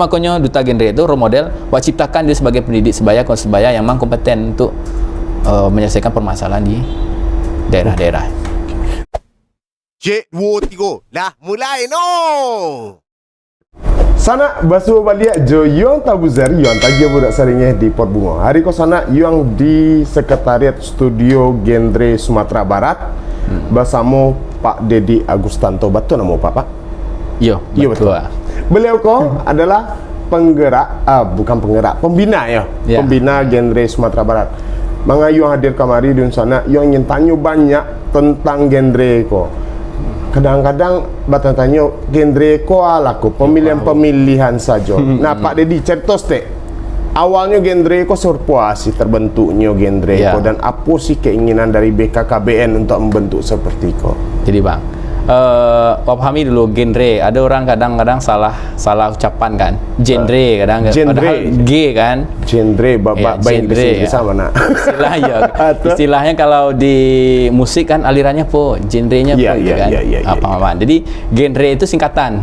makanya duta genre itu role model buat ciptakan dia sebagai pendidik sebaya yang memang kompeten untuk menyelesaikan permasalahan di daerah-daerah. Cik, 2, 3, dah mulai no. Sana basuh balik jo yang tabuzar yang tagi budak saringnya di Port Bunga. Hari ko sana yang di Sekretariat Studio Genre Sumatera Barat bersama Pak Dedi Agustanto. Betul nama Pak? Yo, betul. Beliau ko adalah pembina ya. Pembina genre Sumatera Barat. Mengayu hadir kamari di sana yang ingin tanya banyak tentang genre ko. Kadang-kadang batang tanya genre ko alaku pemilihan saja. Nah Pak Dedi cerita stek. Awalnya genre ko surpuasi terbentuknya genre ko dan apa sih keinginan dari BKKBN untuk membentuk seperti ko? Jadi Bang, pahami dulu genre. Ada orang kadang-kadang salah ucapan kan. Genre padahal G kan. Genre baik bisa mana? Istilahnya kalau di musik kan alirannya po, genrenya po gitu kan. Apa-apa. Jadi genre itu singkatan.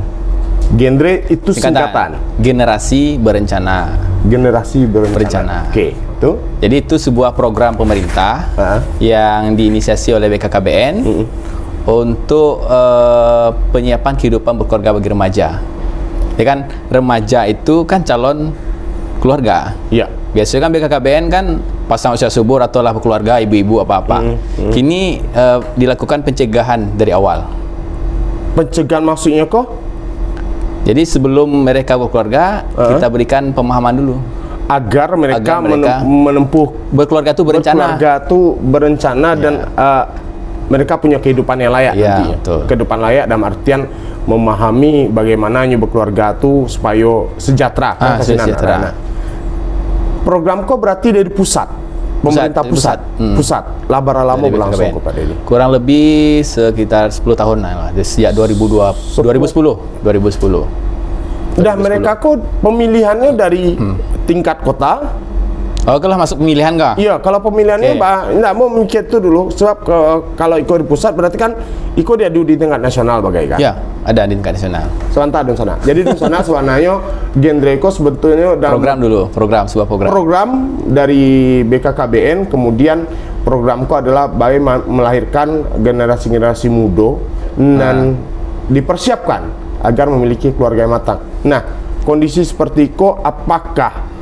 Genre itu singkatan. Generasi berencana. Generasi berencana. Oke, itu. Jadi itu sebuah program pemerintah yang diinisiasi oleh BKKBN. Untuk penyiapan kehidupan berkeluarga bagi remaja. Ya kan, remaja itu kan calon keluarga. Iya. Biasanya kan BKKBN kan pasang usia subur atau lah berkeluarga, ibu-ibu apa-apa. Kini dilakukan pencegahan dari awal. Pencegahan maksudnya kok? Jadi sebelum mereka berkeluarga, kita berikan pemahaman dulu. Agar mereka menempuh berkeluarga itu berencana. Dan mereka punya kehidupan yang layak nantinya. Kehidupan layak dalam artian memahami bagaimana berkeluarga itu supaya sejahtera. Sejahtera. Program kok berarti dari pusat, pemerintah pusat. Lama berlangsung kepada ini. Kurang lebih sekitar 10 tahun lah, sejak 2010. Udah mereka kok pemilihannya dari tingkat kota. Oh, kalau masuk pemilihan kah? Iya, kalau pemilihannya enggak mau mikir itu dulu. Sebab kalau ikut di pusat berarti kan ikut dia di tingkat nasional bagaikan. Iya, ada di tingkat nasional. Sebentar di sana. Jadi di sana sebenarnya genre ko sebetulnya sebuah program. Program dari BKKBN, kemudian programku adalah bagaimana melahirkan generasi-generasi muda dan dipersiapkan agar memiliki keluarga yang matang. Nah, kondisi seperti itu apakah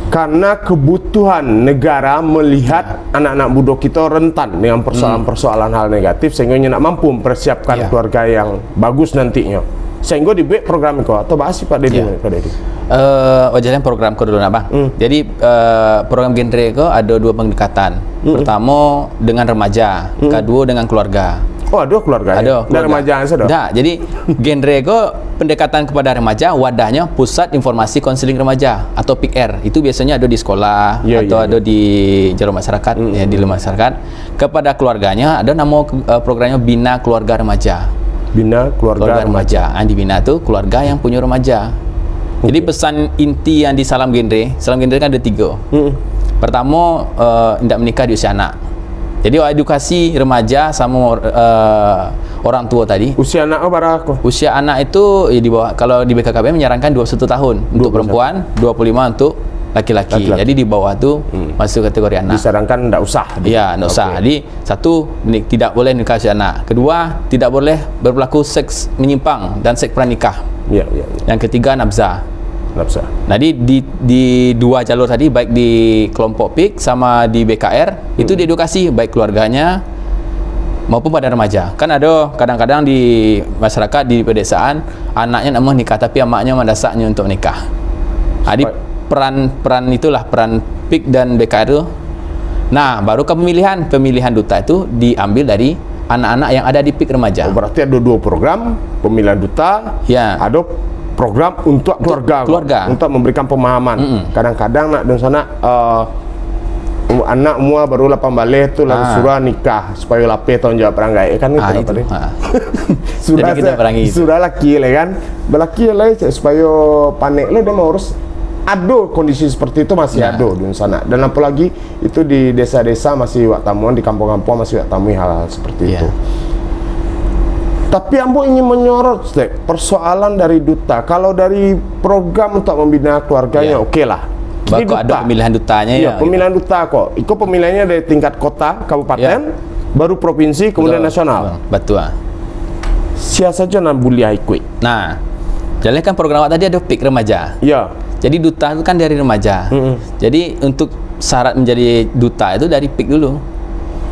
karena kebutuhan negara melihat anak-anak muda kita rentan dengan persoalan-persoalan hal negatif sehingga nak mampu mempersiapkan keluarga yang bagus nantinya, sehingga dibuat program itu atau bahas Pak Dedi? Pak Dedi wajarnya program ko dulu Bang. Jadi program genre itu ada dua pendekatan. Pertama dengan remaja, kedua dengan keluarga. Oh, ada keluarga. Ada dan remaja yang sedang. Jadi genre itu pendekatan kepada remaja, wadahnya Pusat Informasi Konseling Remaja atau PIKR. Itu biasanya ada di sekolah ada di jalur masyarakat, di masyarakat. Kepada keluarganya ada nama programnya Bina Keluarga Remaja. Bina Keluarga Remaja. Dibina itu keluarga yang punya remaja. Jadi pesan inti yang di salam genre kan ada 3. Pertama, tidak menikah di usia anak. Jadi edukasi remaja sama orang tua tadi. Usia anak berapa? Usia anak itu di bawah, kalau di BKKBN menyarankan 21 tahun untuk perempuan, 25 untuk laki-laki. Jadi di bawah itu masuk kategori anak. Disarankan tidak usah. Iya, tidak usah. Jadi satu, tidak boleh nikah usia anak. Kedua, tidak boleh berlaku seks menyimpang dan seks pranikah. Yang ketiga, nafsa. Nah di dua jalur tadi, baik di kelompok PIK sama di BKR itu diedukasi baik keluarganya maupun pada remaja. Kan ada kadang-kadang di masyarakat di pedesaan anaknya nak mau nikah tapi emaknya mendasaknya untuk nikah. Jadi peran PIK dan BKR itu. Nah baru ke pemilihan duta itu diambil dari anak-anak yang ada di PIK remaja. Berarti ada 2 program pemilihan duta. Ada program untuk keluarga untuk memberikan pemahaman. Kadang-kadang nak di sana anak mua baru 8 balik tu lalu surah nikah supaya lapeh tahun jawab peranggai kan itu surah laki lah kan belaki lah supaya panik lah dia mau urus. Ada kondisi seperti itu masih ada di sana, dan apalagi itu di desa-desa masih wak tamuan, di kampung-kampung masih wak tamui hal-hal seperti itu. Tapi Ambo ingin menyorot persoalan dari duta. Kalau dari program untuk membina keluarganya, oke lah. Ini Bakal ada pemilihan dutanya ya. Pemilihan duta kok. Itu pemilihannya dari tingkat kota, kabupaten, baru provinsi, kemudian nasional. Betul. Siapa saja nak boleh ikut. Nah, jadi kan program awak tadi ada PIK remaja. Ya. Jadi duta itu kan dari remaja. Jadi untuk syarat menjadi duta itu dari PIK dulu.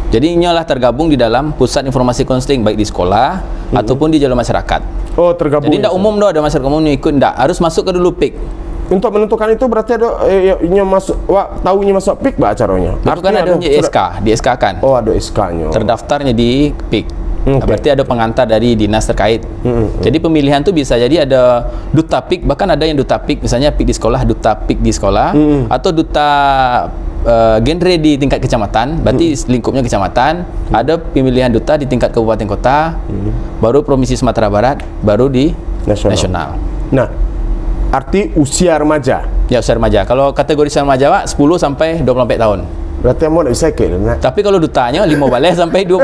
Jadi nyolah tergabung di dalam pusat informasi konseling baik di sekolah ataupun di jalur masyarakat. Oh, tergabung. Jadi tidak umum doh ada masyarakat umum yang ikut, tidak harus masuk ke dulu PIK. Untuk menentukan itu berarti ada masuk, tahunya masuk PIK bah acaranya. Itu kan ada di SK, di SK kan. Oh, ada SK-nya. Terdaftarnya di PIK. Berarti ada pengantar dari dinas terkait. Jadi pemilihan tuh bisa jadi ada duta PIK, bahkan ada yang duta PIK, misalnya PIK di sekolah, duta PIK di sekolah, atau duta genre di tingkat kecamatan, berarti lingkupnya kecamatan. Ada pemilihan duta di tingkat kabupaten kota, baru provinsi Sumatera Barat, baru di nasional. Nah, arti usia remaja. Ya, usia remaja. Kalau kategori usia remaja Pak, 10 sampai 24 tahun. Berarti Ambo tidak bisa ikut. Tapi kalau dutanya 5 balik sampai 20.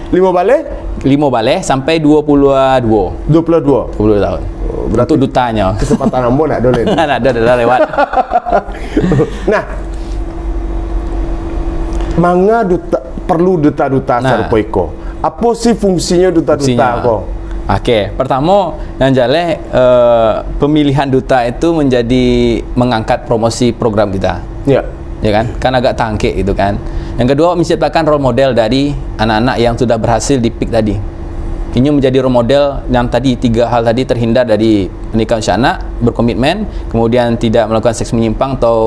5 balik? 5 balik sampai 22. 22 tahun. Berarti untuk dutanya. Kesempatan Ambo nak boleh. Ada lewat. Nah, manga duta perlu duta-duta serupa iko. Apa sih fungsinya duta-duta kok? Oke, pertama yang jale pemilihan duta itu menjadi mengangkat promosi program kita. Ya kan agak tangkik gitu kan. Yang kedua, menciptakan role model dari anak-anak yang sudah berhasil di PIK tadi. Ini menjadi role model yang tadi 3 hal tadi, terhindar dari pernikahan usia anak, berkomitmen, kemudian tidak melakukan seks menyimpang atau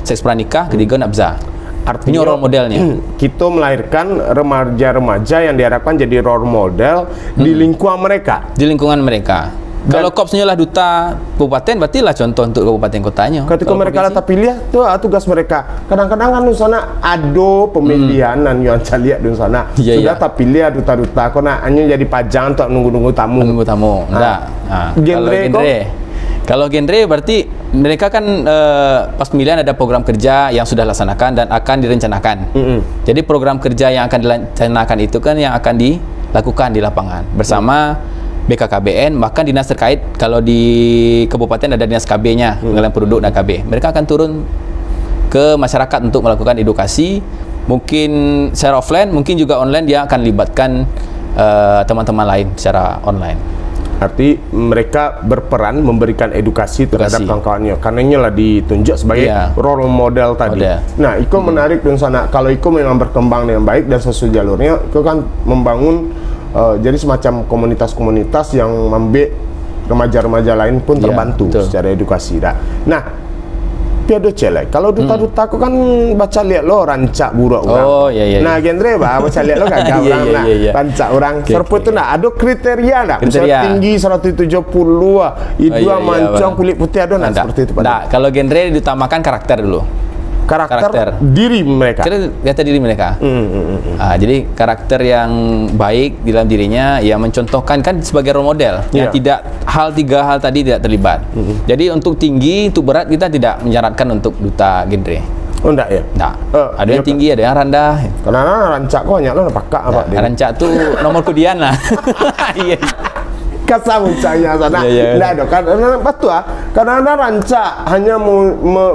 seks pranikah, ketiga nafsa. Artinya role modelnya. Kita melahirkan remaja-remaja yang diharapkan jadi role model di lingkungan mereka. Di lingkungan mereka. Kalau korpsnya lah duta kabupaten, berarti lah contoh untuk kabupaten kotanya. Ketika mereka lah pilih tu tugas mereka. Kadang-kadang kan di sana ada pemilihan yang saya lihat di sana. Sudah tak pilih duta-duta kau nak hanya jadi pajang untuk nunggu-nunggu tamu. Nunggu tamu. Enggak. Kalau genre berarti mereka kan pas pemilihan ada program kerja yang sudah laksanakan dan akan direncanakan. Jadi program kerja yang akan direncanakan itu kan yang akan dilakukan di lapangan bersama BKKBN, bahkan dinas terkait. Kalau di kabupaten ada dinas KB-nya, pengalihan penduduk dan KB. Mereka akan turun ke masyarakat untuk melakukan edukasi, mungkin secara offline, mungkin juga online. Dia akan libatkan teman-teman lain secara online. Arti mereka berperan memberikan edukasi terhadap kawan-kawannya. Karena inilah ditunjuk sebagai role model tadi. Nah, Iko menarik di sana. Kalau Iko memang berkembang dengan baik dan sesuai jalurnya, Iko kan membangun jadi semacam komunitas-komunitas yang membuat remaja-remaja lain pun terbantu secara edukasi. Nah, piado celek. Kalau duta-duta aku kan baca lihat lo rancak buruk orang. Nah, genre baca lihat lo kagak orang nak rancak orang. Serpu itu nak ada kriteria nak. Misalnya tinggi 170 hidung mancung kulit putih ada nak seperti itu. Nah, kalau genre diutamakan karakter dulu. Karakter diri mereka. Kata diri mereka. Jadi karakter yang baik di dalam dirinya, ya mencontohkan kan sebagai role model. Yang tidak 3 hal tadi tidak terlibat. Jadi untuk tinggi, untuk berat kita tidak menyarankan untuk duta genre. Oh enggak ya? Enggak. Ada yang tinggi, ada yang rendah. Karena rancak kok banyak lo pakak apa dia. Rancak tuh nomor kudian lah. Iya. Kasam saya sana. Enggak ada kan betul karena rancak hanya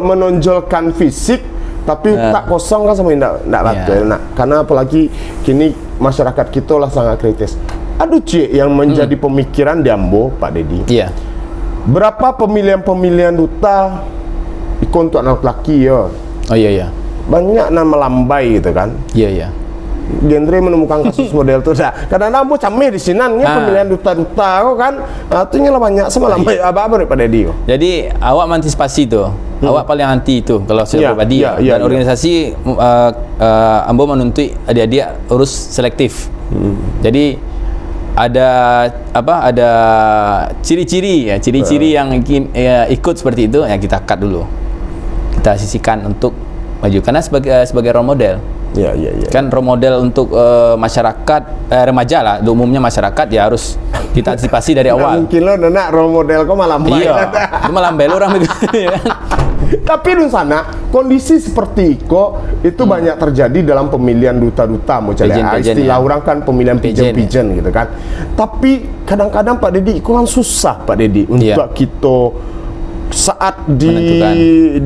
menonjolkan fisik tapi tak kosong kan sama enggak betul. Nah, karena apalagi kini masyarakat kita lah sangat kritis. Aduh yang menjadi pemikiran di Ambo, Pak Dedi. Iya. Berapa pemilihan duta ikut untuk anak laki ya? Oh iya. Banyak nama lambai gitu kan. Iya. Genre menemukan kasus model itu kadang-kadang Ambo camih di sini pemilihan duta-duta kok kan artinya lah banyak sama lambai apa daripada dia. Jadi awak mengantisipasi tuh. Awak paling anti itu kalau saya pribadi dan organisasi Ambo menuntut adik-adik urus selektif. Jadi ada ciri-ciri yang ikut seperti itu yang kita cut dulu. Kita sisihkan untuk maju karena sebagai role model. Ya, ya, ya. Kan role model untuk masyarakat remaja lah, umumnya masyarakat ya harus kita antisipasi dari awal. Mungkin lo nak role model kok malah baik. Iya, itu malah belu orang begitu ya kan. Tapi di sana kondisi seperti itu banyak terjadi dalam pemilihan duta-duta, istilah orang kan pemilihan pijen-pijen gitu kan. Tapi kadang-kadang Pak Dedi itu kan susah Pak Dedi untuk kita saat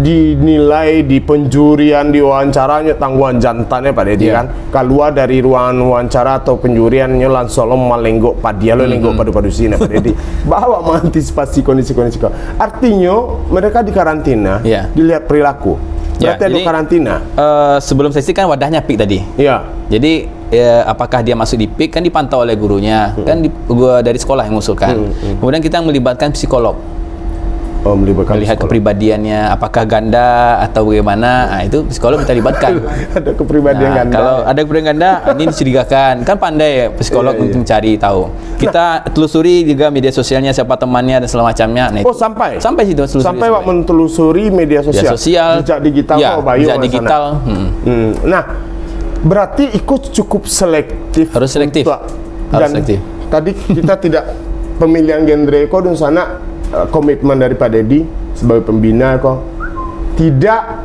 dinilai di penjurian, di wawancaranya tangguhan jantannya Pak Dedi kan keluar dari ruangan wawancara atau penjuriannya langsung malenggok padia lo lenggok padu-padu sini Pak Dedi bahwa mengantisipasi kondisi-kondisi artinya mereka di karantina dilihat perilaku berarti ada karantina sebelum sesi kan wadahnya PIK tadi jadi apakah dia masuk di PIK kan dipantau oleh gurunya kan dari sekolah yang mengusulkan kemudian kita melibatkan psikolog melihat kepribadiannya apakah ganda atau bagaimana, nah, itu psikolog kita libatkan. Ada kepribadian ganda. Kalau ada kepribadian ganda, ini dicurigakan. Kan pandai psikolog untuk mencari tahu. Kita telusuri juga media sosialnya, siapa temannya dan segala macamnya. Nah, sampai situ sampai waktu menelusuri media sosial, jejak digital, jejak digital. Nah, berarti ikut cukup selektif. Harus selektif. Tadi kita tidak pemilihan genre kok di sana. Komitmen dari Pak Dedi sebagai pembina kok tidak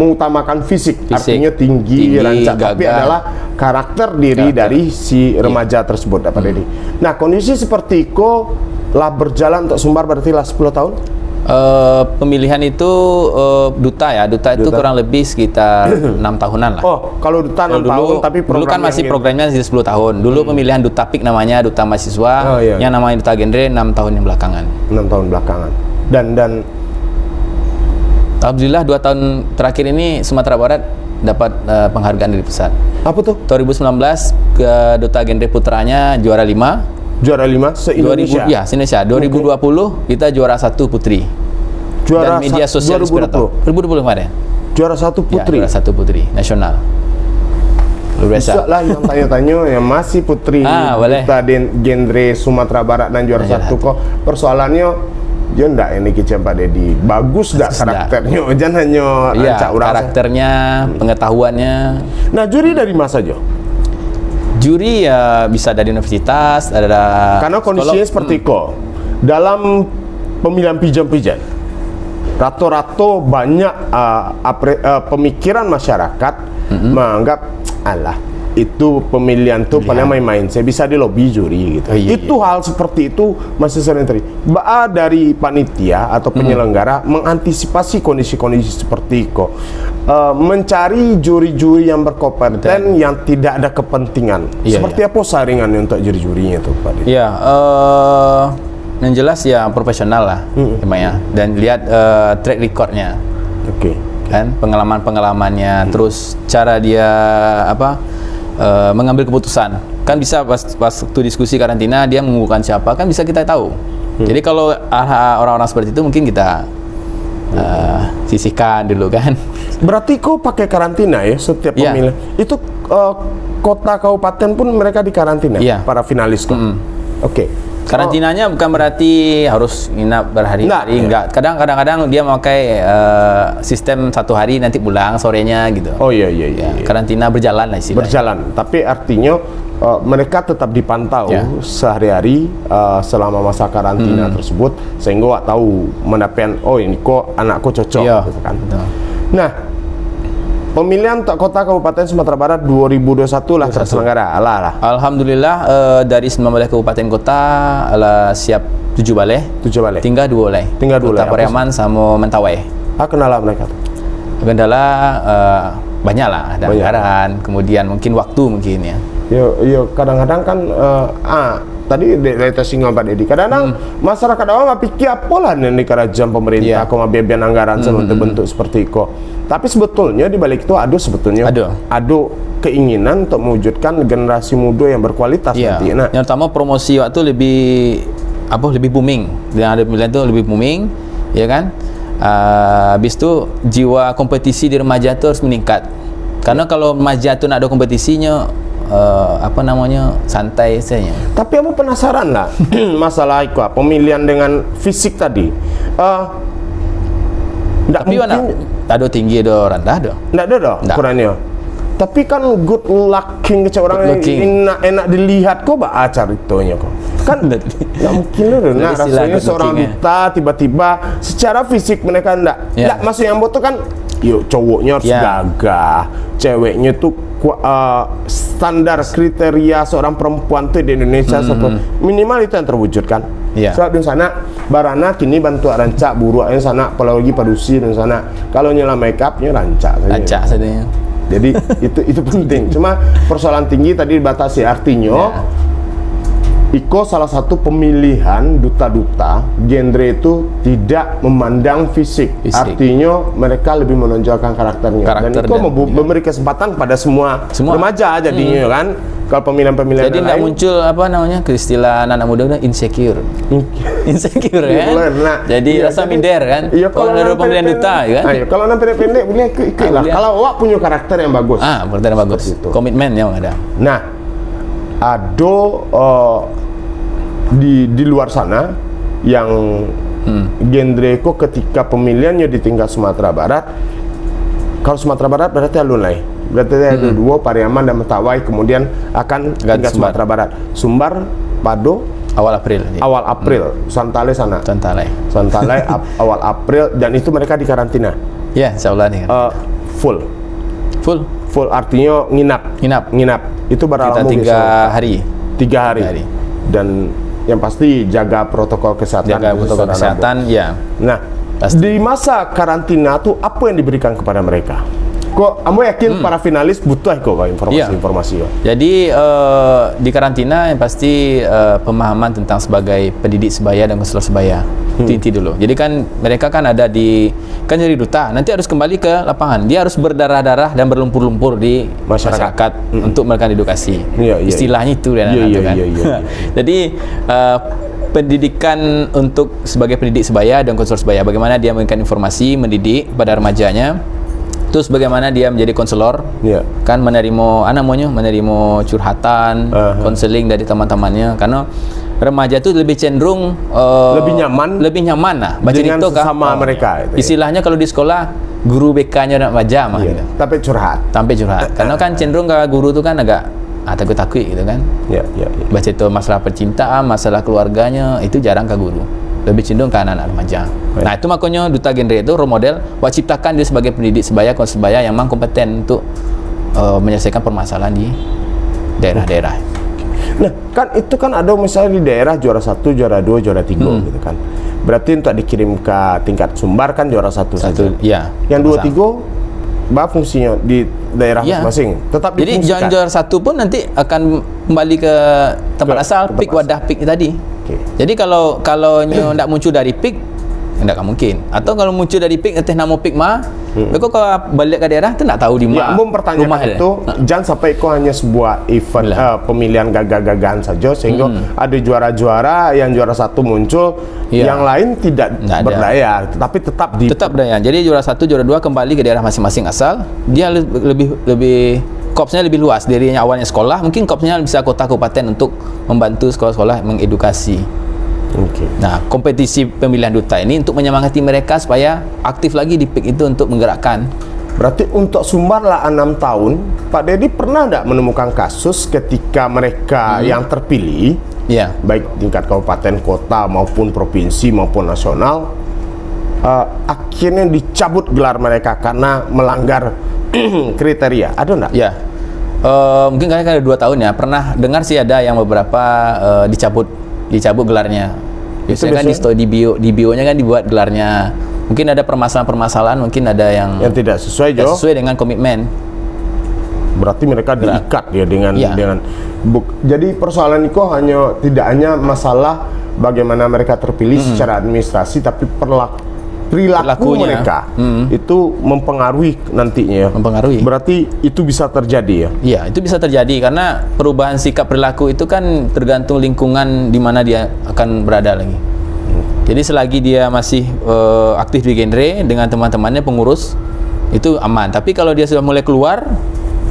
mengutamakan fisik, artinya tinggi rancak, tapi adalah karakter diri dari si remaja tersebut Pak Dedi. Nah kondisi seperti itu lah berjalan untuk Sumbar berarti lah 10 tahun? Pemilihan itu duta itu kurang lebih sekitar 6 tahunan lah. Oh, kalau duta 6 tahun tapi dulu kan masih programnya 10 tahun. Dulu pemilihan duta PIK namanya, duta mahasiswa, yang namanya duta genre 6 tahun yang belakangan. 6 tahun belakangan. Dan alhamdulillah 2 tahun terakhir ini Sumatera Barat dapat penghargaan dari pusat. Apa tuh? 2019 ke duta genre putranya juara 5. Juara 5 se-Indonesia? Se-Indonesia. 2020 kita juara 1 putri. Juara dan media sosial 2020 kemarin. Juara 1 putri? Ya, juara 1 putri, nasional. Luar biasa. Bisa lah yang tanya-tanya yang masih putri kita genre Sumatera Barat dan juara 1 kok. Persoalannya, dia enggak ini kicam Pak Dedi. Bagus enggak karakternya? Jangan hanya rancak urang. Karakternya, pengetahuannya. Nah, juri dari mana saja? Juri ya bisa dari universitas, ada karena kondisinya seperti itu. Dalam pemilihan pijen-pijen, rata-rata banyak pemikiran masyarakat menganggap alah itu pemilihan tuh paling main-main. Saya bisa di lobby juri gitu. Itu hal seperti itu masih sering terjadi. Dari panitia atau penyelenggara mengantisipasi kondisi-kondisi seperti itu. Mencari juri-juri yang berkompeten yang tidak ada kepentingan. Seperti apa saringannya untuk juri-jurinya itu, Pak? Iya, yang jelas ya profesional lah, emangnya. Dan lihat track recordnya. Kan pengalaman-pengalamannya, terus cara dia mengambil keputusan. Kan bisa pas waktu diskusi karantina dia mengukuhkan siapa, kan bisa kita tahu. Jadi kalau orang-orang seperti itu mungkin kita sisihkan dulu kan. Berarti kok pakai karantina ya setiap pemilihan? Itu kota kabupaten pun mereka di karantina para finalis kok. Karantinanya bukan berarti harus nginap berhari-hari, enggak. Kadang-kadang dia memakai sistem 1 hari nanti pulang sorenya gitu. Karantina berjalan lah istilahnya. Berjalan, tapi artinya mereka tetap dipantau sehari-hari selama masa karantina tersebut sehingga wak tahu mendapatkan ini kok anakku cocok gitu kan. Nah, pemilihan kota kabupaten Sumatera Barat 2021 lah terselenggara. Alhamdulillah dari 19 kabupaten kota siap 7 balai. Tinggal 2 balai. Kota Pariaman sama Mentawai. Kendala mereka? Kendala banyak lah, ada anggaran, kemudian mungkin waktu mungkin ya. Yo kadang-kadang kan tadi dari singgung Pak Dedi. Kadang-kadang masyarakat awam pikir apalah nih kerajaan pemerintah kok ngabiabian anggaran bentuk seperti itu. Tapi sebetulnya di balik itu ada keinginan untuk mewujudkan generasi muda yang berkualitas nanti. Nah, yang pertama promosi waktu lebih booming. Yang ada pemilihan itu lebih booming, ya kan? Habis itu jiwa kompetisi di remaja itu harus meningkat. Karena kalau remaja itu nak ada kompetisinya santai saja. Tapi aku penasaran lah masalah pemilihan dengan fisik tadi. Tapi ada tinggi ada rendah ada. Nggak ada dah Nggak. ukurannya. Tapi kan good looking ke orang Good looking. enak dilihat kok baca ceritanya kok. Kan nggak mungkin loh. Nah, istilah rasanya good seorang looking, duta tiba-tiba secara fisik mereka nggak masuk yang tuh kan yuk cowoknya harus gagah, ceweknya tuh standar kriteria seorang perempuan tuh di Indonesia minimal itu yang terwujudkan. Sebab di sana barana kini bantu rancak buruk yang sana apalagi padusi di sana kalau nyala make upnya rancak saja. Jadi itu penting. Cuma persoalan tinggi tadi dibatasi artinya Iko salah satu pemilihan duta-duta genre itu tidak memandang fisik. Artinya mereka lebih menonjolkan karakternya. Dan Iko memberi kesempatan pada semua remaja jadinya kan. Kalau pemilihan-pemilihan jadi nggak muncul apa namanya istilah anak muda udah insecure kan. Jadi rasa minder kan. Iya, kalau ada pemilihan duta kan. Kalau nampak pendek boleh ikut lah. Kalau awak punya karakter yang bagus. Karakter yang bagus. Komitmen yang ada. Nah, ada di luar sana yang genre kok ketika pemilihannya di tingkat Sumatera Barat. Kalau Sumatera Barat berarti alun-alun. Berarti ada dua Pariaman dan Mentawai, kemudian akan tingkat Sumatera Barat. Sumbar Pado awal April. Santale sana. Santale awal April dan itu mereka di karantina. Ya, insyaallah nih. Full artinya nginap. Itu beralamu 3 hari. 3 hari. Dan yang pasti jaga protokol kesehatan. Ya. Nah, di masa karantina tuh apa yang diberikan kepada mereka? Kok kamu yakin para finalis butuh kok informasi? Jadi di karantina yang pasti pemahaman tentang sebagai pendidik sebaya dan konselor sebaya itu inti dulu. Jadi kan mereka kan ada kan jadi duta, nanti harus kembali ke lapangan. Dia harus berdarah-darah dan berlumpur-lumpur di masyarakat untuk melakukan edukasi. Istilahnya itu kan. Jadi pendidikan untuk sebagai pendidik sebaya dan konselor sebaya, bagaimana dia memberikan informasi, mendidik pada remajanya. Terus bagaimana dia menjadi konselor, kan menerima curhatan, konseling dari teman-temannya, karena remaja itu lebih cenderung lebih nyaman lah baca dengan itu sama mereka. Istilahnya kalau di sekolah guru BK-nya nak baca mah gitu. Tapi curhat. Karena kan cenderung ke guru itu kan agak takut-takut gitu kan. Baca itu masalah percintaan, masalah keluarganya itu jarang ke guru. Lebih cenderung ke anak-anak remaja. Nah, itu makanya duta genre itu role model, ciptakan dia sebagai pendidik sebaya, konselor sebaya yang memang kompeten untuk menyelesaikan permasalahan di daerah-daerah. Nah, kan itu kan ada misalnya di daerah juara 1, juara 2, juara 3 gitu kan. Berarti untuk dikirim ke tingkat Sumbar kan juara 1 saja. Iya. Yang 2, 3 apa fungsinya di daerah masing-masing? Tetap jadi juara 1 pun nanti akan kembali ke tempat asal, pik wadah pik tadi. Jadi kalau tidak muncul dari PIK, tidak mungkin. Atau kalau muncul dari PIK, nanti nama PIK mah, mereka kalau balik ke daerah, itu tidak tahu di mana. Ambon pertanyaan itu, jangan sampai kau hanya sebuah event pemilihan gagah-gagahan saja, sehingga ada juara-juara, yang juara 1 muncul, yang lain tidak berdaya, tapi tetap berdaya. Jadi juara 1, juara 2 kembali ke daerah masing-masing asal, dia lebih kopsnya lebih luas dari yang awalnya sekolah, mungkin kopsnya bisa kota kabupaten untuk membantu sekolah-sekolah mengedukasi. Nah, kompetisi pemilihan duta ini untuk menyemangati mereka supaya aktif lagi di PIK itu untuk menggerakkan. Berarti untuk Sumbar lah 6 tahun, Pak Dedi pernah tidak menemukan kasus ketika mereka yang terpilih, baik tingkat kabupaten, kota maupun provinsi maupun nasional, akhirnya dicabut gelar mereka karena melanggar kriteria, ada enggak? Mungkin karena ada 2 tahun ya. Pernah dengar sih ada yang beberapa dicabut gelarnya. Biasanya kan di bio-nya kan dibuat gelarnya. Mungkin ada permasalahan-permasalahan, mungkin ada yang tidak sesuai dengan komitmen. Berarti mereka diikat ya dengan jadi persoalan itu tidak hanya masalah bagaimana mereka terpilih secara administrasi, tapi perilaku mereka itu mempengaruhi nantinya. Berarti itu bisa terjadi ya? Iya, itu bisa terjadi karena perubahan sikap perilaku itu kan tergantung lingkungan di mana dia akan berada lagi. Jadi selagi dia masih aktif di genre dengan teman-temannya pengurus, itu aman. Tapi kalau dia sudah mulai keluar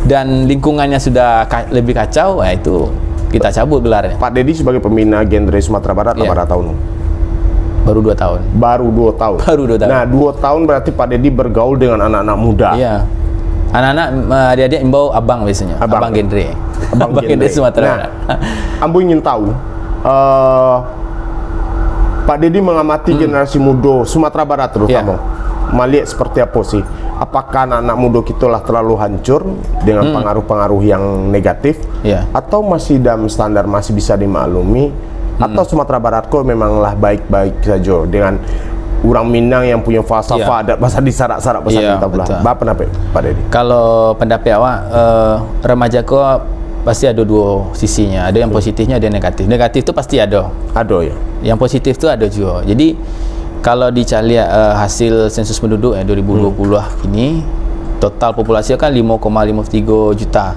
dan lingkungannya sudah lebih kacau, itu kita cabut gelarnya. Pak Dedi sebagai pembina genre Sumatera Barat berapa tahun? Baru 2 tahun. Baru 2 tahun. Baru 2 tahun. Nah, 2 tahun berarti Pak Dedi bergaul dengan anak-anak muda. Iya. Anak-anak adik-adik imbau abang biasanya. Abang genre. Abang genre Sumatera Barat. Ambo ingin tahu Pak Dedi mengamati generasi muda Sumatera Barat terutama. Melihat seperti apa sih? Apakah anak-anak muda kita lah terlalu hancur dengan pengaruh-pengaruh yang negatif, atau masih dalam standar masih bisa dimaklumi, atau Sumatera Barat kok memanglah baik-baik saja dengan orang Minang yang punya falsafah adat bahasa disarak-sarak bahasa kita pula. Apa pendapat Pak Dedi? Kalau pendapat awak, remaja kok pasti ada 2 sisinya. Ada yang positifnya, ada yang negatif. Negatif itu pasti ada. Ada ya. Yang positif itu ada juga. Jadi kalau dicari hasil sensus penduduk 2020 ini, total populasi kan 5,53 juta.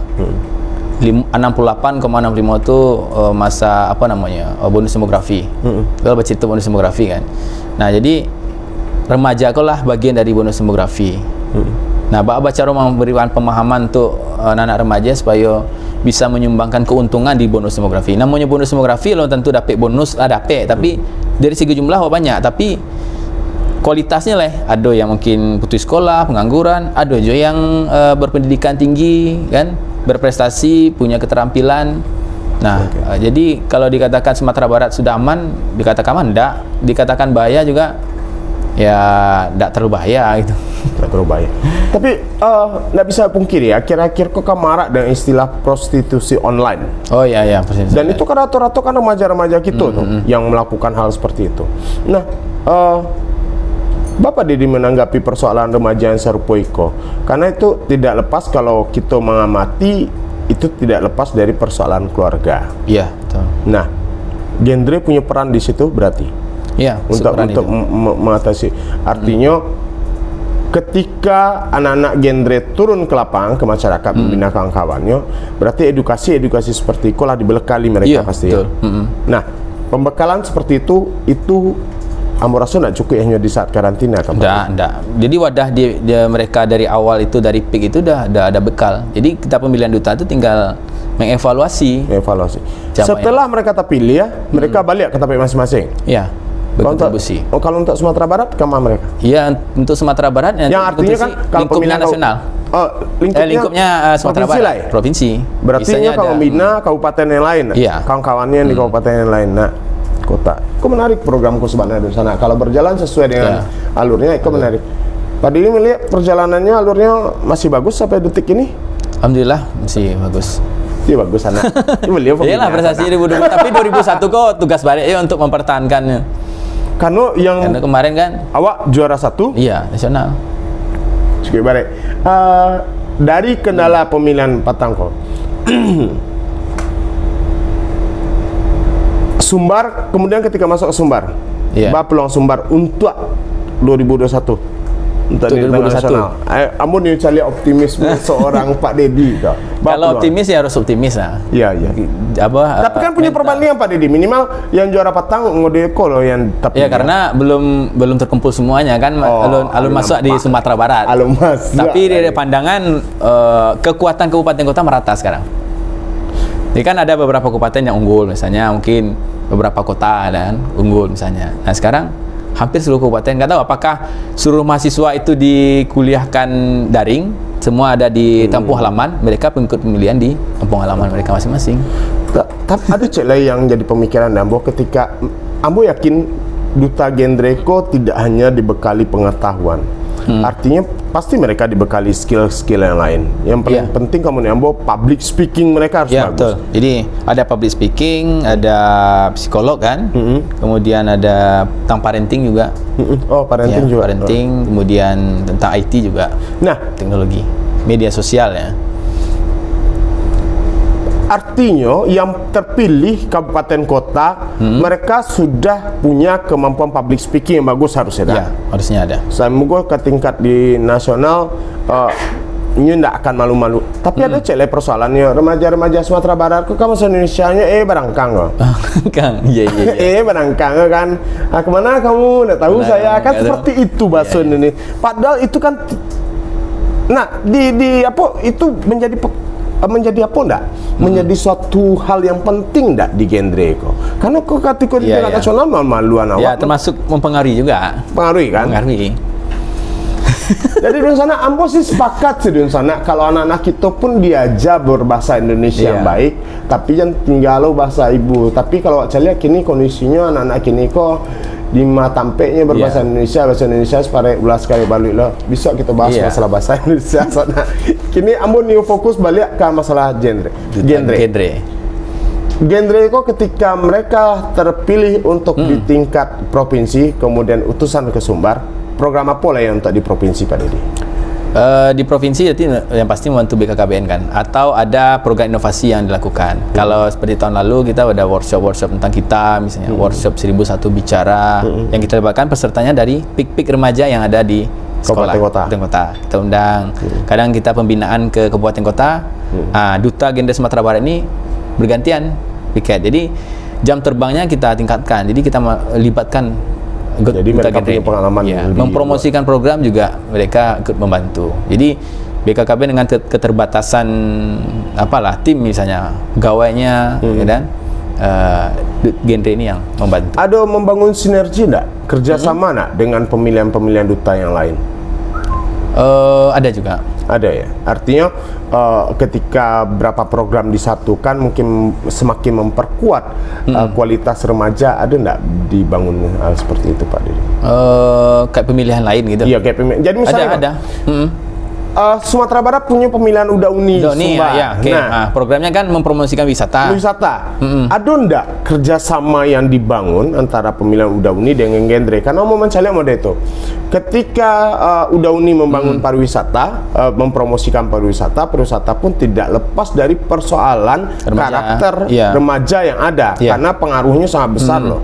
68,65 itu masa apa namanya, bonus demografi. Kalau bercerita bonus demografi kan. Nah, jadi remaja kau lah bagian dari bonus demografi. Nah, bapak cara memberikan pemahaman untuk anak-anak remaja supaya bisa menyumbangkan keuntungan di bonus demografi. Namanya bonus demografi lo tentu dapat bonus dapat, tapi dari segi jumlah banyak, tapi kualitasnya lah ada yang mungkin putus sekolah, pengangguran, ada juga yang berpendidikan tinggi kan, berprestasi, punya keterampilan. Nah, jadi kalau dikatakan Sumatera Barat sudah aman, dikatakan aman enggak, dikatakan bahaya juga ya enggak terlalu bahaya gitu. Enggak terlalu bahaya. Tapi enggak bisa pungkiri ya, akhir-akhir kok marak dengan istilah prostitusi online. Oh iya iya, persis. Dan itu kan rata-rata kan remaja-remaja kita tuh yang melakukan hal seperti itu. Nah, Bapak Dedi menanggapi persoalan remaja yang serupa itu, karena itu tidak lepas kalau kita mengamati itu tidak lepas dari persoalan keluarga. Iya, betul. Nah, genre punya peran di situ berarti. Iya, untuk mengatasi. Artinya ketika anak-anak genre turun ke lapangan ke masyarakat membina kawan-kawannya, berarti edukasi seperti itu lah dibekali mereka pasti. Betul. Nah, pembekalan seperti itu ambo rasa tidak cukup hanya di saat karantina atau enggak. Jadi wadah mereka dari awal itu, dari PIK itu udah ada bekal. Jadi kita pemilihan duta itu tinggal mengevaluasi. Setelah mereka terpilih ya, mereka balik ke tempat masing-masing. Iya. Berkontribusi. Kalau untuk Sumatera Barat kemana mereka? Iya, untuk Sumatera Barat yang artinya kan kalau lingkupnya nasional. Lingkupnya Sumatera Barat ya? Provinsi. Berarti kalau membina kabupaten yang lain, kawan-kawannya di kabupaten yang lain. Nah, kota. Kok menarik programku sebenarnya di sana. Kalau berjalan sesuai dengan alurnya, itu menarik. Pak Dili melihat perjalanannya, alurnya masih bagus sampai detik ini? Alhamdulillah masih bagus. Iya bagus sana. Iyalah prestasi 2020, tapi 2001 kok tugas balik untuk mempertahankannya. Karena kemarin kan awak juara 1? Iya, nasional. Cukup baik. Dari kendala pemilihan Patangko, Sumbar, kemudian ketika masuk ke Sumbar, peluang Sumbar untuk 2021 untuk 2021. Amun ni cari optimisme seorang Pak Dedi. Kalau optimis ya harus optimis lah. Iya. Tapi kan punya perbandingan Pak Dedi, minimal yang juara Patang Ngodeko loh yang tapi. Ya karena belum terkumpul semuanya kan, alun masuk di Sumatera Barat. Tapi dari pandangan kekuatan kabupaten kota merata sekarang. Jadi kan ada beberapa kabupaten yang unggul, misalnya mungkin beberapa kota dan unggul misalnya. Nah sekarang hampir seluruh kabupaten, nggak tahu apakah seluruh mahasiswa itu dikuliahkan daring, semua ada di kampung halaman, mereka pengikut pemilihan di kampung halaman mereka masing-masing. Tapi ada lain yang jadi pemikiran Ambo ketika Ambo yakin duta genreko tidak hanya dibekali pengetahuan. Artinya pasti mereka dibekali skill-skill yang lain. Yang paling penting kamu nih Ambo, public speaking mereka harus bagus. Betul. Jadi ada public speaking, ada psikolog kan, kemudian ada tentang parenting juga. Parenting juga. Parenting, kemudian tentang IT juga. Nah, teknologi, media sosial ya. Artinya yang terpilih kabupaten kota, mereka sudah punya kemampuan public speaking yang bagus harusnya. Ya, harusnya ada. Semoga ke tingkat di nasional ini tidak akan malu-malu. Tapi ada persoalannya remaja-remaja Sumatera Barat, kok kamu se-Indonesianya barangkang loh. Kang, iya. Barangkang kan. Kemana kamu? Tidak tahu saya kan seperti itu bahasa ini. Padahal itu kan, nah di apa itu menjadi menjadi apa enggak? Menjadi suatu hal yang penting enggak di genre kok? Karena kok kategori tingkat nasional maluan awak. Ya, termasuk mempengaruhi juga. Pengaruhi kan? Pengaruhi. Jadi di sana ambo sih sepakat sih di sana kalau anak-anak kita pun diajar berbahasa Indonesia yang baik, tapi yang tinggal bahasa ibu. Tapi kalau saya lihat kini kondisinya anak-anak kini kok di tampeknya berbahasa Indonesia, bahasa Indonesia separek ulas sekali balik lah. Bisa kita bahas masalah bahasa Indonesia sana. Kini ambo new fokus balik ke masalah genre. Genre kok ketika mereka terpilih untuk di tingkat provinsi, kemudian utusan ke Sumbar, program apa lah yang untuk di provinsi Pak Dedi? Di provinsi jadi yang pasti membantu BKKBN kan, atau ada program inovasi yang dilakukan. Kalau seperti tahun lalu kita ada workshop tentang kita, misalnya workshop 1001 bicara yang kita dapatkan pesertanya dari pik-pik remaja yang ada di sekolah kabupaten kota. Kita undang. Kadang kita pembinaan ke kabupaten kota. Duta Genre Sumatera Barat ini bergantian piket. Jadi jam terbangnya kita tingkatkan. Jadi kita libatkan. Jadi mereka punya pengalaman mempromosikan program juga mereka ikut membantu. Jadi BKKBN dengan keterbatasan tim misalnya pegawainya dan genre ini yang membantu. Ada membangun sinergi enggak? Kerjasama enggak dengan pemilihan-pemilihan duta yang lain? Ada juga. Ada ya. Artinya ketika berapa program disatukan mungkin semakin memperkuat kualitas remaja. Ada enggak dibangun hal seperti itu Pak Dedi? Kayak pemilihan lain gitu. Iya, kayak pemilihan. Jadi misalnya ada. Sumatera Barat punya pemilihan Uda Uni Sumbar. Nah, programnya kan mempromosikan wisata. Ada enggak kerjasama yang dibangun antara pemilihan Uda Uni dengan genre? Karena mau mencari model itu. Ketika Uda Uni membangun pariwisata, mempromosikan pariwisata pun tidak lepas dari persoalan karakter remaja yang ada. Karena pengaruhnya sangat besar loh.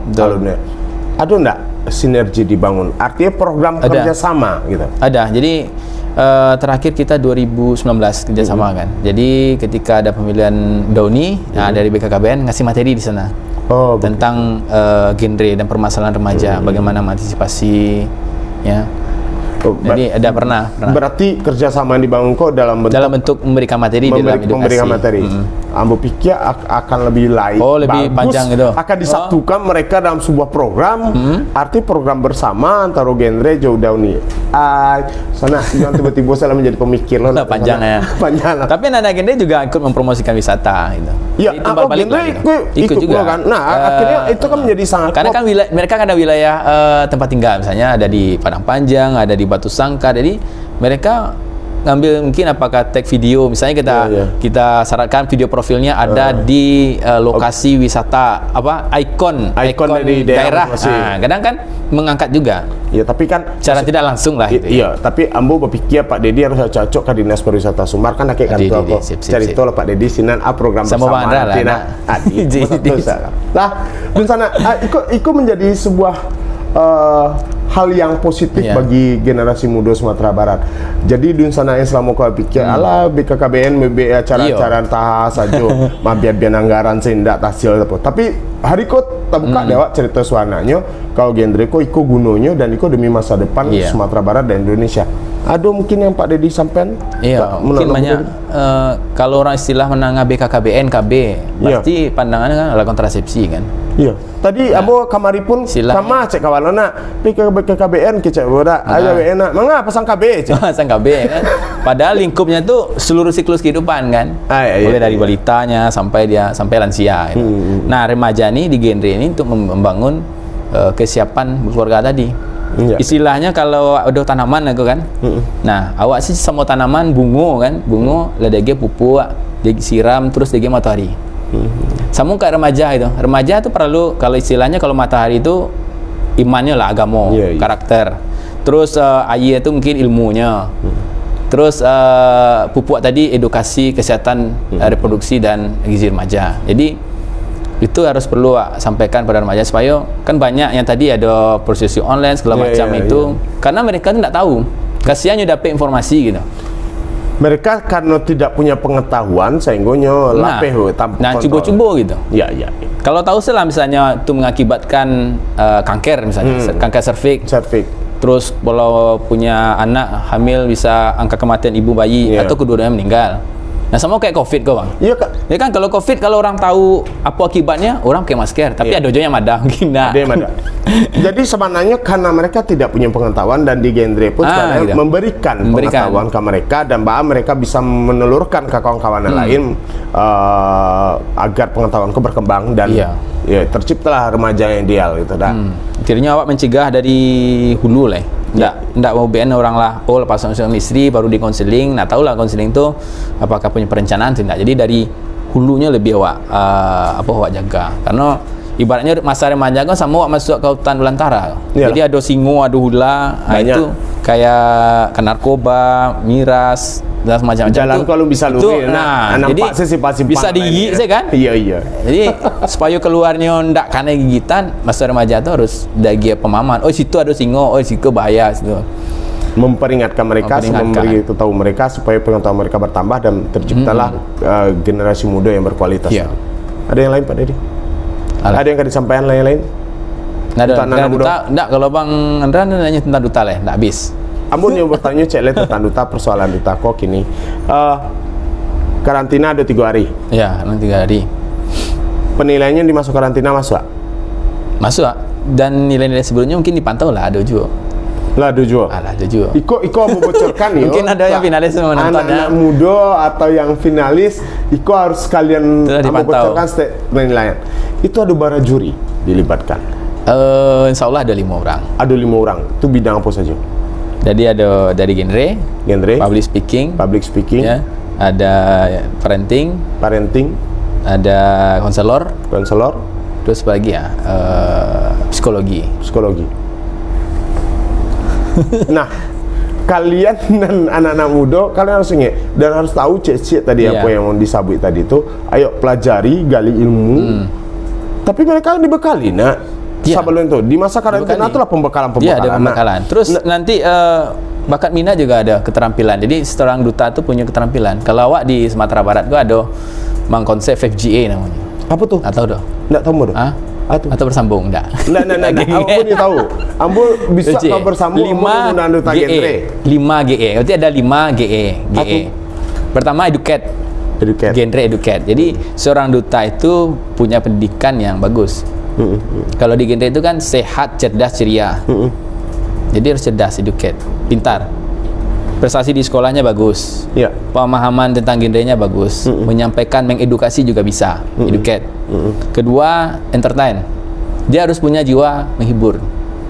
Ada enggak sinergi dibangun? Artinya program kerjasama gitu. Ada. Jadi terakhir kita 2019 kerjasama kan. Jadi ketika ada pemilihan Dauni, dari BKKBN ngasih materi di sana tentang genre dan permasalahan remaja, bagaimana mengantisipasi, ya. Jadi ada pernah. Berarti kerjasama yang dibangun kok dalam bentuk memberikan materi memberikan materi. Ambo pikir akan lebih lebih panjang gitu. Akan disatukan mereka dalam sebuah program. Arti program bersama antara genre jauh Dauni. Sana jangan tiba-tiba saya menjadi pemikir loh. Panjang ya. Panjang. Tapi anak genre juga ikut mempromosikan wisata gitu. Ya, genre ikut juga kan. Nah, akhirnya itu kan menjadi sangat. Karena kan mereka kan ada wilayah tempat tinggal, misalnya ada di Padang Panjang, ada di Batu Sangkar. Jadi mereka ngambil mungkin apakah tag video, misalnya kita syaratkan video profilnya ada di lokasi wisata ikon dari daerah. Kadang kan mengangkat juga. Ya, tapi kan cara tidak langsung lah gitu. Iya, tapi ambo berpikir Pak Dedi harus cocok ke Dinas Pariwisata Sumbar kan kakek kantor kok. Cerita lah Pak Dedi sinan program bersama nanti lah. Di sana itu menjadi sebuah hal yang positif bagi generasi muda Sumatera Barat. Jadi di sana yang selama kau pikir ala BKKBN acara-acara entah saja biar anggaran sendak hasil apa. Tapi hari kau terbuka dewak cerita suananya kau genre kau iko gunanya dan iko demi masa depan Sumatera Barat dan Indonesia. Ada mungkin yang Pak Dedi sampaikan? Iya, mungkin banyak. Kalau orang istilah menangga BKKBN KB pasti pandangannya kan adalah kontrasepsi kan. Iya. Tadi abo kamari pun sama cek kawanana BKKBN kecek boda aja enak. Mangga pasang KB cek. Pasang KB kan. Padahal lingkupnya tuh seluruh siklus kehidupan kan. Mulai dari balitanya sampai lansia gitu. Nah, remaja ini di genre ini untuk membangun kesiapan berkeluarga tadi. Istilahnya kalau ada tanaman aku kan. Nah, awak sih semua tanaman bungo kan. Bungo ledege pupuk, siram terus dege matahari. Sama kayak remaja itu. Remaja itu perlu, kalau istilahnya kalau matahari itu imannya lah, agama, karakter. Terus air itu mungkin ilmunya. Terus pupuk tadi edukasi, kesehatan reproduksi dan gizi remaja. Jadi itu harus perlu sampaikan pada remaja supaya kan banyak yang tadi ada prosesi online segala macam itu. Karena mereka tuh tidak tahu. Kasihannya dapat informasi gitu. Mereka karena tidak punya pengetahuan sehingga lapeh tanpa cubo-cubo gitu. Ya. Kalau tahu selah misalnya itu mengakibatkan kanker misalnya, kanker serviks. Terus kalau punya anak hamil bisa angka kematian ibu bayi atau kedua-duanya meninggal. Nah sama kayak COVID kok bang. Iya Kak. Ya kan kalau COVID kalau orang tahu apa akibatnya orang pakai masker, tapi ada juga yang madah mungkin Ada yang ada. Jadi sebenarnya karena mereka tidak punya pengetahuan dan di genre pun sebenarnya gitu. memberikan pengetahuan ke mereka dan bahkan mereka bisa menelurkan ke kawan-kawan yang lain agar pengetahuanku berkembang dan ya terciptalah remaja yang ideal gitu dah. Akhirnya awak mencegah dari hulu lah. Nggak mau BN orang lah, lepas suami istri baru di konseling. Nah tahu lah konseling itu apakah punya perencanaan tidak. Jadi dari hulunya lebih awak awak jaga. Karena ibaratnya masa remaja kan sama awak masuk ke hutan belantara. Jadi ada singo, ada hula, itu kayak narkoba, miras dan macam-macam. Jalan kalau bisa luri, jadi bisa digigit saya kan? Iya. Jadi supaya keluarnya ndak kena gigitan, masa remaja itu harus dagi pemahaman. Oh situ ada singo, oh situ bahaya situ. Memperingatkan mereka, memberitahu mereka supaya pengetahuan mereka bertambah dan terciptalah generasi muda yang berkualitas. Ada yang lain Pak Dedi? Ada yang akan disampaikan lain-lain? Nggak, kalau Bang Andra nanya tentang duta lah, nggak habis. Ampun yang bertanya cek tentang duta, persoalan duta kok ini karantina ada 3 hari. Ya, 3 hari. Penilaiannya di masuk karantina masuk? Masuk. Dan nilai-nilai sebelumnya mungkin dipantau lah, ada juga. Lah ada juga. Iko mau bocorkan ya. Mungkin ada yang finalis menonton anak muda atau yang finalis, Iko harus sekalian bocorkan penilaian. Itu ada bara juri dilibatkan. Insya Allah ada 5 orang. Ada 5 orang. Itu bidang apa saja? Jadi ada dari genre, public speaking, ya, ada parenting, ada konselor, terus apa lagi ya, psikologi. Nah, kalian dan anak-anak muda, kalian harus ingat dan harus tahu cek tadi apa yang mau disabui tadi itu. Ayo pelajari, gali ilmu. Tapi mereka dibekali, sebelum itu di masa karantina itulah pembekalan. Iya, ada pembekalan. Terus nanti bakat minat juga ada keterampilan. Jadi seorang duta itu punya keterampilan. Kalau awak di Sumatera Barat gua ada konsep FGA namanya. Apa tuh? Atau dah? Enggak tahu modo. Atau bersambung enggak? Enggak. Ampun dia tahu. Ampun bisa kau bersambung 5 GE. 5 GE. Berarti ada 5 GE. Pertama educate. Genre educate. Jadi seorang duta itu punya pendidikan yang bagus. Kalau di genre itu kan sehat, cerdas, ceria. Jadi harus cerdas, educate, pintar. Prestasi di sekolahnya bagus. Pemahaman tentang genrenya bagus. Menyampaikan, mengedukasi juga bisa. Educate. Kedua, entertain. Dia harus punya jiwa menghibur.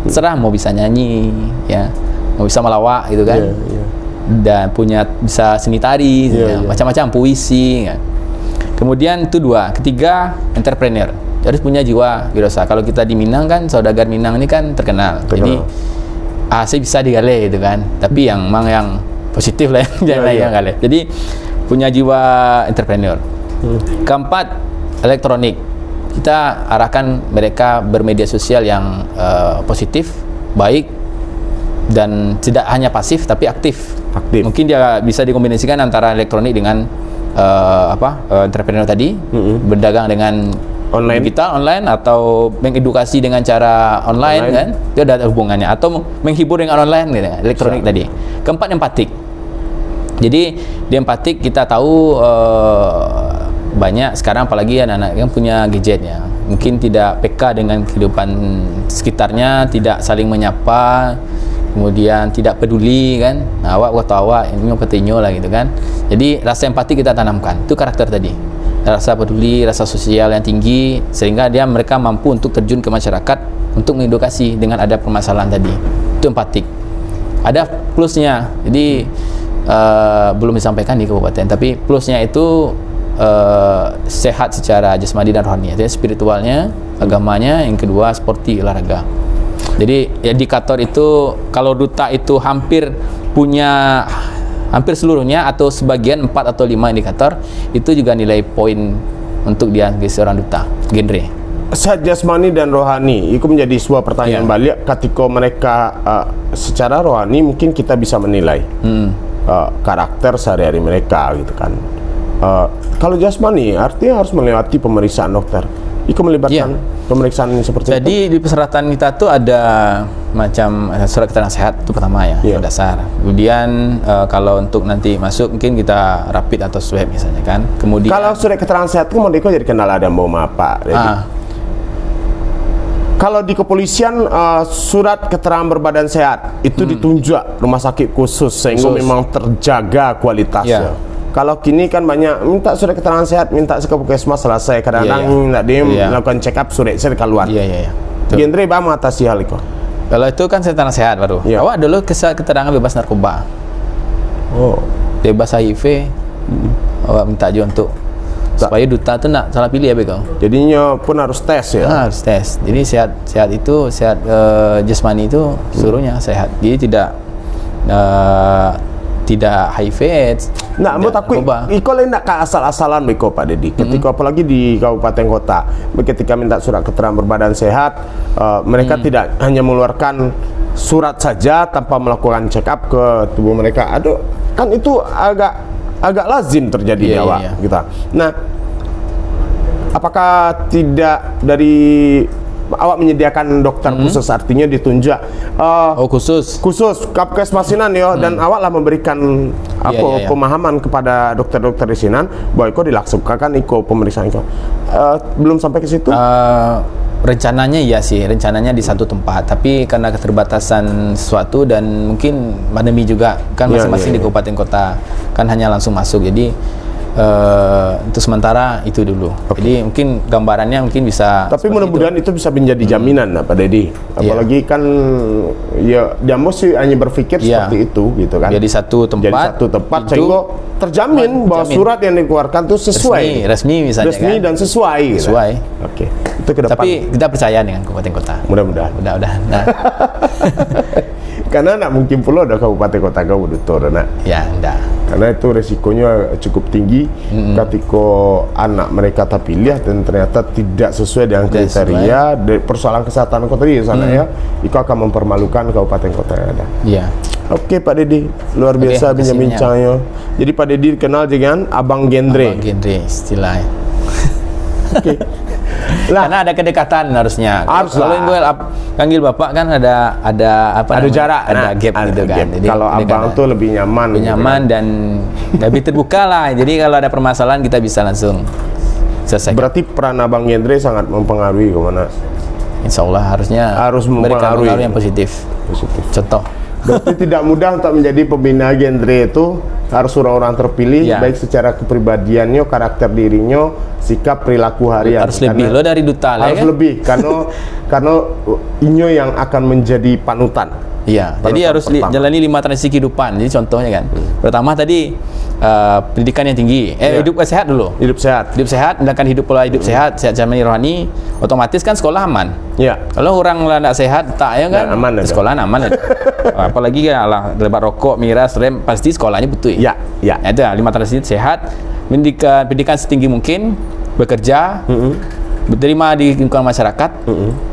Serah mau bisa nyanyi, ya, mau bisa melawak gitu kan. Dan bisa seni tari, macam-macam, puisi. Ya. Kemudian itu 2. Ketiga, entrepreneur. Harus punya jiwa wirausaha. Kalau kita di Minang kan, saudagar Minang ini kan terkenal. Jadi saya bisa digali gitu kan. Tapi yang positif lah yang gali. Jadi punya jiwa entrepreneur. Keempat, elektronik. Kita arahkan mereka bermedia sosial yang positif, baik, dan tidak hanya pasif tapi aktif. Mungkin dia bisa dikombinasikan antara elektronik dengan entrepreneur tadi, berdagang dengan digital online atau mengedukasi dengan cara online kan, itu ada hubungannya, atau menghibur dengan online gitu, elektronik tadi. Keempat, empatik. Jadi di empatik kita tahu banyak sekarang apalagi anak-anak yang punya gadget ya, mungkin tidak peka dengan kehidupan sekitarnya, tidak saling menyapa, kemudian tidak peduli kan. Nah, awak kata awak ini ketinyo lah gitu kan. Jadi rasa empati kita tanamkan, itu karakter tadi. Rasa peduli, rasa sosial yang tinggi, sehingga mereka mampu untuk terjun ke masyarakat untuk mengedukasi dengan ada permasalahan tadi. Itu empatik. Ada plusnya, jadi belum disampaikan di kabupaten, tapi plusnya itu sehat secara jasmani dan rohani, artinya spiritualnya, agamanya. Yang kedua, sporty, olahraga. Jadi indikator itu kalau duta itu hampir seluruhnya atau sebagian 4 atau 5 indikator, itu juga nilai poin untuk dia seorang duta genre. Sehat jasmani dan rohani itu menjadi sebuah pertanyaan balik. Ketika mereka secara rohani mungkin kita bisa menilai karakter sehari-hari mereka gitu kan. Kalau jasmani artinya harus melewati pemeriksaan dokter. Iko melibatkan pemeriksaan seperti itu. Jadi di persyaratan kita tuh ada macam surat keterangan sehat itu pertama ya, yang dasar. Kemudian kalau untuk nanti masuk mungkin kita rapid atau swab misalnya kan. Kemudian kalau surat keterangan sehat itu mau Iko jadi kendala ada mau apa? Kalau di kepolisian surat keterangan berbadan sehat itu ditunjuk rumah sakit khusus sehingga memang terjaga kualitasnya. Kalau kini kan banyak minta surat keterangan sehat, minta ke puskesmas selesai. Kadang-kadang tidak dia melakukan check up surat keluar. Genre bah mengatasi hal itu. Kalau itu kan keterangan sehat baru. Awak dulu keterangan bebas narkoba. Bebas HIV. Awak minta juga untuk supaya duta tu nak salah pilih ya kau. Jadinya pun harus tes ya. Harus tes. Jadi sehat itu sehat jasmani itu seluruhnya sehat. Jadi tidak HIV/AIDS. Nah, menurut aku Iko lain nak asal-asalan Beko Pak Dedi. Ketika apalagi di kabupaten kota, ketika minta surat keterangan berbadan sehat, mereka tidak hanya mengeluarkan surat saja tanpa melakukan check up ke tubuh mereka. Aduh, kan itu agak lazim terjadi di awak kita. Nah, apakah tidak dari awak menyediakan dokter khusus, artinya ditunjuk khusus Kapkesmasinan ya, dan awak lah memberikan pemahaman kepada dokter-dokter di sinan bahwa Iko dilaksanakan pemeriksaan Iko. Belum sampai ke situ? Rencananya iya sih, rencananya di satu tempat, tapi karena keterbatasan sesuatu dan mungkin pandemi juga kan masing-masing di kabupaten kota kan hanya langsung masuk, jadi untuk sementara itu dulu. Jadi mungkin gambarannya mungkin bisa. Tapi mudah-mudahan itu bisa menjadi jaminan Pak Dedi. Apalagi kan ya Jambo sih hanya berpikir seperti itu gitu kan. Jadi satu tempat sehingga terjamin bahwa surat yang dikeluarkan itu sesuai. Resmi misalnya resmi kan? Dan sesuai. Sesuai. Oke. Itu ke depan. Tapi kita percaya dengan kabupaten kota. Mudah-mudahan. Nah. Karena nak mungkin pula ada kabupaten kota kau betul nak. Ya, enggak. Karena itu resikonya cukup tinggi ketika anak mereka terpilih dan ternyata tidak sesuai dengan kriteria persoalan kesehatan kota di sana ya, itu akan mempermalukan kabupaten kota yang ada. Iya. Oke Pak Dedi, luar biasa bincang-bincangnya. Jadi Pak Dedi dikenal dengan Abang Genre. Abang Genre istilahnya. Oke. Karena ada kedekatan harusnya. Kalau gue panggil bapak kan ada jarak, ada gap gitu kan. Jadi kalau abang tuh lebih nyaman gitu dan lebih terbuka lah. Jadi kalau ada permasalahan kita bisa langsung selesai. Berarti peran Abang Genre sangat mempengaruhi kemana? Insya Allah harus mempengaruhi yang positif. Contoh. Berarti tidak mudah untuk menjadi pembina Genre itu, harus orang-orang terpilih baik secara kepribadiannya, karakter dirinya, sikap, perilaku harian. Harus lebih lo dari duta lah. Harus lebih karena inyo yang akan menjadi panutan. Iya, jadi harus jalani 5 transisi kehidupan. Jadi contohnya kan, pertama tadi pendidikan yang tinggi, hidup sehat dulu. Hidup sehat, menggunakan pola hidup sehat jasmani rohani, otomatis kan sekolah aman. Iya. Kalau orang tidak sehat, tak ya kan, aman sekolah aman. Apalagi kan lebat rokok, miras, rem, pasti sekolahnya betul. Iya. Itu 5 transisi sehat, pendidikan setinggi mungkin, bekerja. Berterima di lingkungan masyarakat,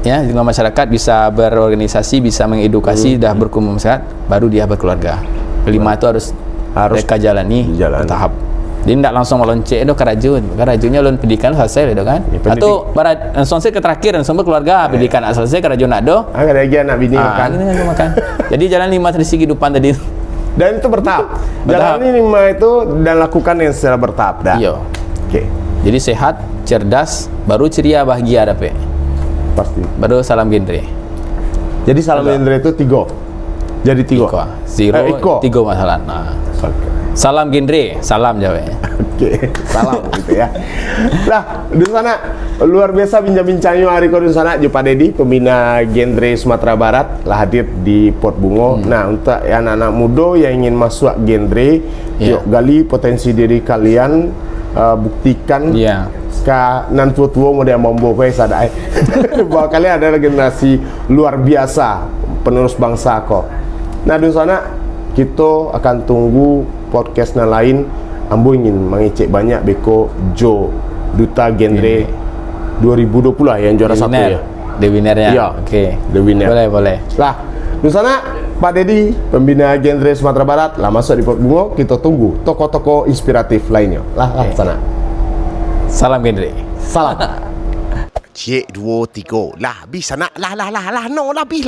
ya, di lingkungan masyarakat bisa berorganisasi, bisa mengedukasi, dah berkumpul masyarakat, baru dia berkeluarga. Kelima itu harus mereka jalani bertahap. Jadi tidak langsung meloncek itu kerajunnya lon pendidikan selesai itu kan? Atau langsung ke terakhir langsung berkeluarga, pendidikan selesai kerajun ada. Ada lagi anak bini makan. Jadi jalan 5 tradisi kehidupan tadi. Dan itu bertahap. Jalani 5 itu dan lakukan yang secara bertahap dah. Iya. Oke. Jadi sehat, cerdas, baru ceria, bahagia dapat. Pasti. Baru salam Genre. Jadi salam Genre itu 3. Jadi 3. Zero, 3 masalah. Nah. Salam Genre, salam jawabnya. Oke, salam gitu ya. Nah, di sana luar biasa bincang-bincangnya hari ini di sana Pak Dedi, pembina Genre Sumatera Barat lah hadir di Pot Bungo. Nah, untuk anak-anak muda yang ingin masuk Genre, yuk gali potensi diri kalian, buktikan nan tua-tua model mombo kowe sadai bahwa kalian adalah generasi luar biasa penerus bangsa kok. Nah, di sana kita akan tunggu podcastnya lain. Ambo ingin mengecek banyak beko Jo Duta Genre 2020 lah yang juara satu ya. The winner ya. Iya. Oke. The winner. Boleh. Lah, di sana Pak Dedi, pembina Genre Sumatera Barat, lah masuk di Pot Bungo. Kita tunggu tokoh-tokoh inspiratif lainnya. Lah sana. Salam Genre. Salam. Cik 2, 3. Lah, habis anak. Lah. No, lah, habis.